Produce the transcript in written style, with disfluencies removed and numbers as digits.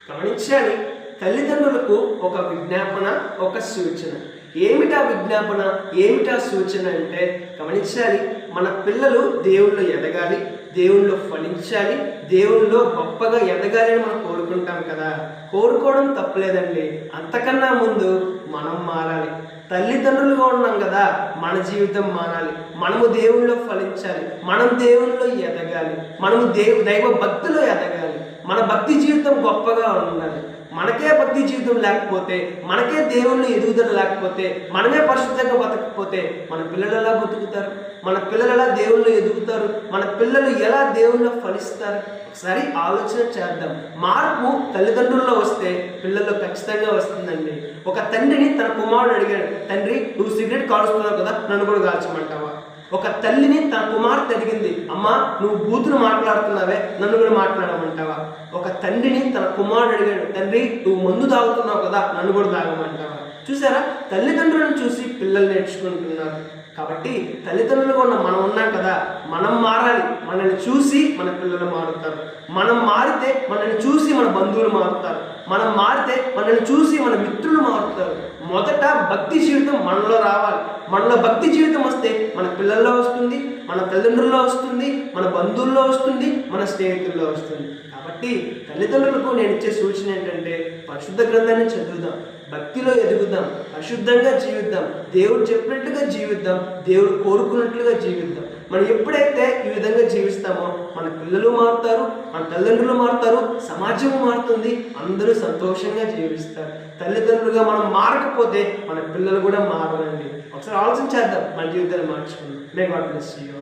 గమనించాలి, తల్లిదండ్రులకు ఒక విజ్ఞాపన, ఒక సూచన. ఏమిటా విజ్ఞాపన, ఏమిటా సూచన అంటే గమనించాలి, మన పిల్లలు దేవుళ్ళు ఎదగాలి, దేవుళ్ళు ఫలించాలి, దేవుళ్ళు గొప్పగా ఎదగాలి అని మనం కోరుకుంటాం కదా. కోరుకోవడం తప్పలేదండి. అంతకన్నా ముందు మనం మారాలి. తల్లిదండ్రులుగా ఉన్నాం కదా, మన జీవితం మారాలి. మనము దేవుళ్ళలో ఫలించాలి, మనం దేవుళ్ళలో ఎదగాలి, మనము దైవ భక్తిలో ఎదగాలి, మన భక్తి జీవితం గొప్పగా ఉండాలి. మనకే భక్తి జీవితం లేకపోతే, మనకే దేవుళ్ళు ఎదుగుదల లేకపోతే, మనమే పరిశుద్ధంగా బతకపోతే మన పిల్లలు ఎలా బతుకుతారు? మన పిల్లలు ఎలా దేవుళ్ళు ఎదుగుతారు? మన పిల్లలు ఎలా దేవుళ్ళు ఫలిస్తారు? ఒకసారి ఆలోచన చేద్దాం. మార్పు తల్లిదండ్రుల్లో వస్తే పిల్లల్లో ఖచ్చితంగా వస్తుందండి. ఒక తండ్రిని తన కుమారుడు అడిగాడు, తండ్రి నువ్వు సిగరెట్ కాలుస్తున్నావు కదా, నన్ను కూడా కాల్చమంటావా? ఒక తల్లిని తన కుమార్తె అడిగింది, అమ్మా నువ్వు బూతులు మాట్లాడుతున్నావే, నన్ను కూడా మాట్లాడమంటావా? ఒక తండ్రిని తన కుమారుడు అడిగాడు, తండ్రి నువ్వు మందు తాగుతున్నావు కదా, నన్ను కూడా తాగమంటావా? చూసారా, తల్లిదండ్రులను చూసి పిల్లలు నేర్చుకుంటున్నారు. కాబట్టి తల్లిదండ్రులుగా ఉన్న మనం ఉన్నాం కదా, మనం మారాలి. మనల్ని చూసి మన పిల్లలు మారుతారు. మనం మారితే మనల్ని చూసి మన బంధువులు మారుతారు. మనం మారితే మనల్ని చూసి మన మిత్రులు మారుతారు. మొదట భక్తి జీవితం మనలో రావాలి. మనలో భక్తి జీవితం వస్తే మన పిల్లల్లో వస్తుంది, మన తల్లిదండ్రుల్లో వస్తుంది, మన బంధువుల్లో వస్తుంది, మన స్నేహితుల్లో వస్తుంది. కాబట్టి తల్లిదండ్రులకు నేను ఇచ్చే సూచన ఏంటంటే, పరిశుద్ధ గ్రంథాన్ని చదువుదాం, భక్తిలో ఎదుగుదాం, పరిశుద్ధంగా జీవిద్దాం, దేవుడు చెప్పినట్టుగా జీవిద్దాం, దేవుడు కోరుకున్నట్లుగా జీవిద్దాం. మనం ఎప్పుడైతే ఈ విధంగా జీవిస్తామో మన పిల్లలు మారుతారు, మన తల్లిదండ్రులు మారుతారు, సమాజం మారుతుంది, అందరూ సంతోషంగా జీవిస్తారు. తల్లిదండ్రులుగా మనం మారకపోతే మన పిల్లలు కూడా మారనండి. ఒకసారి ఆలోచన చేద్దాం, మన జీవితాన్ని మార్చుకుందాం. May God bless you.